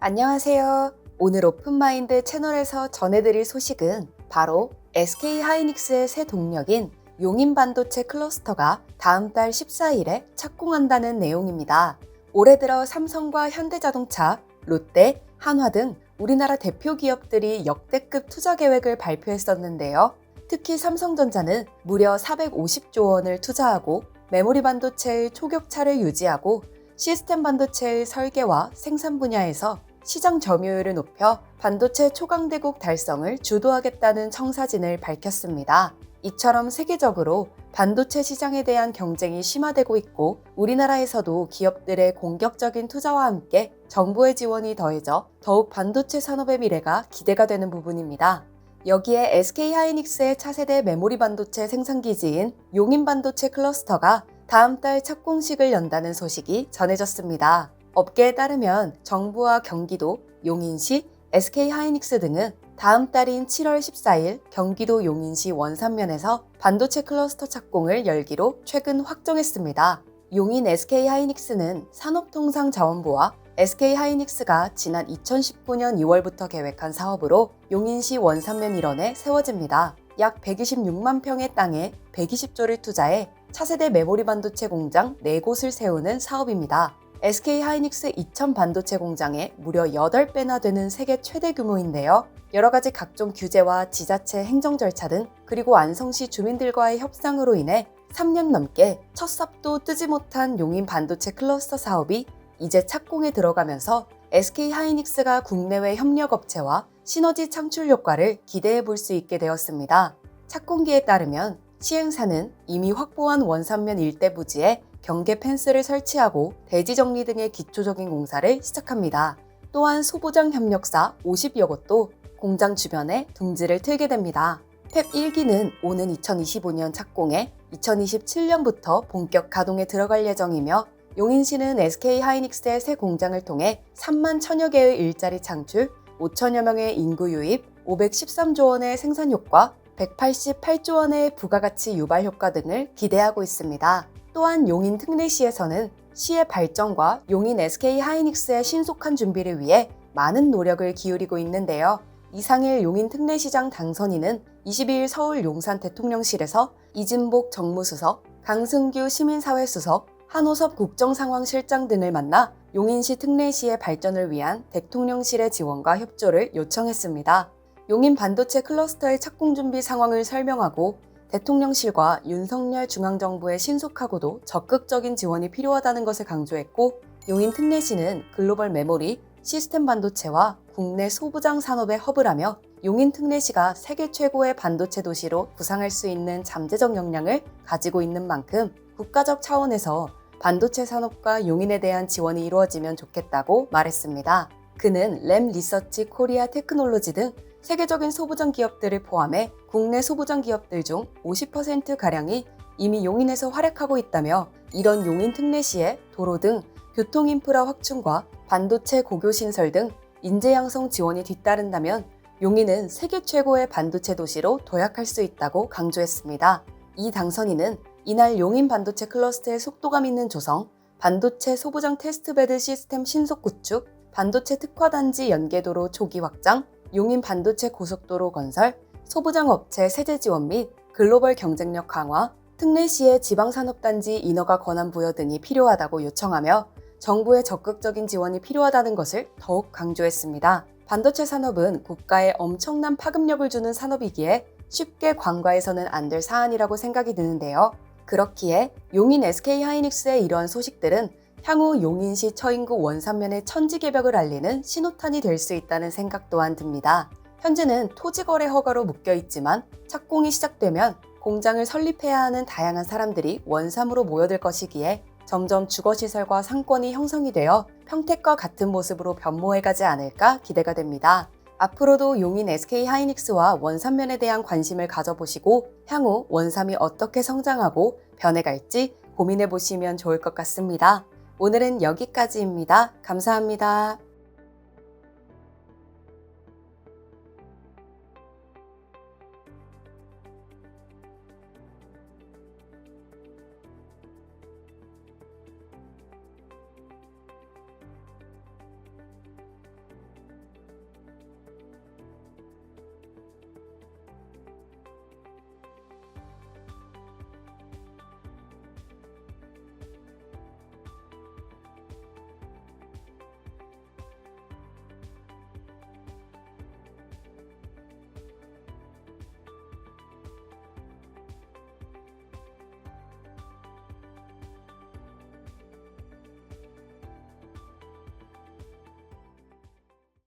안녕하세요. 오늘 오픈마인드 채널에서 전해드릴 소식은 바로 SK하이닉스의 새 동력인 용인 반도체 클러스터가 다음 달 14일에 착공한다는 내용입니다. 올해 들어 삼성과 현대자동차, 롯데, 한화 등 우리나라 대표 기업들이 역대급 투자 계획을 발표했었는데요. 특히 삼성전자는 무려 450조 원을 투자하고 메모리 반도체의 초격차를 유지하고 시스템 반도체의 설계와 생산 분야에서 시장 점유율을 높여 반도체 초강대국 달성을 주도하겠다는 청사진을 밝혔습니다. 이처럼 세계적으로 반도체 시장에 대한 경쟁이 심화되고 있고 우리나라에서도 기업들의 공격적인 투자와 함께 정부의 지원이 더해져 더욱 반도체 산업의 미래가 기대가 되는 부분입니다. 여기에 SK하이닉스의 차세대 메모리 반도체 생산기지인 용인 반도체 클러스터가 다음 달 착공식을 연다는 소식이 전해졌습니다. 업계에 따르면 정부와 경기도, 용인시, SK하이닉스 등은 다음 달인 7월 14일 경기도 용인시 원산면에서 반도체 클러스터 착공을 열기로 최근 확정했습니다. 용인 SK하이닉스는 산업통상자원부와 SK하이닉스가 지난 2019년 2월부터 계획한 사업으로 용인시 원산면 일원에 세워집니다. 약 126만 평의 땅에 120조를 투자해 차세대 메모리 반도체 공장 4곳을 세우는 사업입니다. SK하이닉스 이천 반도체 공장의 무려 8배나 되는 세계 최대 규모인데요. 여러 가지 각종 규제와 지자체 행정 절차 등 그리고 안성시 주민들과의 협상으로 인해 3년 넘게 첫 삽도 뜨지 못한 용인 반도체 클러스터 사업이 이제 착공에 들어가면서 SK하이닉스가 국내외 협력업체와 시너지 창출 효과를 기대해 볼 수 있게 되었습니다. 착공기에 따르면 시행사는 이미 확보한 원산면 일대 부지에 경계 펜스를 설치하고 대지 정리 등의 기초적인 공사를 시작합니다. 또한 소부장 협력사 50여 곳도 공장 주변에 둥지를 틀게 됩니다. 펩 1기는 오는 2025년 착공해 2027년부터 본격 가동에 들어갈 예정이며 용인시는 SK하이닉스의 새 공장을 통해 3만 천여 개의 일자리 창출, 5천여 명의 인구 유입, 513조 원의 생산 효과, 188조 원의 부가가치 유발 효과 등을 기대하고 있습니다. 또한 용인 특례시에서는 시의 발전과 용인 SK하이닉스의 신속한 준비를 위해 많은 노력을 기울이고 있는데요. 이상일 용인 특례시장 당선인은 22일 서울 용산 대통령실에서 이진복 정무수석, 강승규 시민사회수석, 한호섭 국정상황실장 등을 만나 용인시 특례시의 발전을 위한 대통령실의 지원과 협조를 요청했습니다. 용인 반도체 클러스터의 착공 준비 상황을 설명하고 대통령실과 윤석열 중앙정부의 신속하고도 적극적인 지원이 필요하다는 것을 강조했고 용인 특례시는 글로벌 메모리, 시스템 반도체와 국내 소부장 산업의 허브라며 용인 특례시가 세계 최고의 반도체 도시로 부상할 수 있는 잠재적 역량을 가지고 있는 만큼 국가적 차원에서 반도체 산업과 용인에 대한 지원이 이루어지면 좋겠다고 말했습니다. 그는 램 리서치 코리아 테크놀로지 등 세계적인 소부장 기업들을 포함해 국내 소부장 기업들 중 50%가량이 이미 용인에서 활약하고 있다며 이런 용인 특례시의 도로 등 교통 인프라 확충과 반도체 고교 신설 등 인재 양성 지원이 뒤따른다면 용인은 세계 최고의 반도체 도시로 도약할 수 있다고 강조했습니다. 이 당선인은 이날 용인 반도체 클러스터의 속도감 있는 조성, 반도체 소부장 테스트베드 시스템 신속 구축, 반도체 특화단지 연계도로 초기 확장, 용인 반도체 고속도로 건설, 소부장 업체 세제 지원 및 글로벌 경쟁력 강화, 특례시의 지방산업단지 인허가 권한 부여 등이 필요하다고 요청하며 정부의 적극적인 지원이 필요하다는 것을 더욱 강조했습니다. 반도체 산업은 국가에 엄청난 파급력을 주는 산업이기에 쉽게 관과해서는 안 될 사안이라고 생각이 드는데요. 그렇기에 용인 SK하이닉스의 이러한 소식들은 향후 용인시 처인구 원산면의 천지개벽을 알리는 신호탄이 될 수 있다는 생각 또한 듭니다. 현재는 토지거래 허가로 묶여있지만 착공이 시작되면 공장을 설립해야 하는 다양한 사람들이 원삼으로 모여들 것이기에 점점 주거시설과 상권이 형성이 되어 평택과 같은 모습으로 변모해가지 않을까 기대가 됩니다. 앞으로도 용인 SK하이닉스와 원산면에 대한 관심을 가져보시고 향후 원삼이 어떻게 성장하고 변해갈지 고민해보시면 좋을 것 같습니다. 오늘은 여기까지입니다. 감사합니다.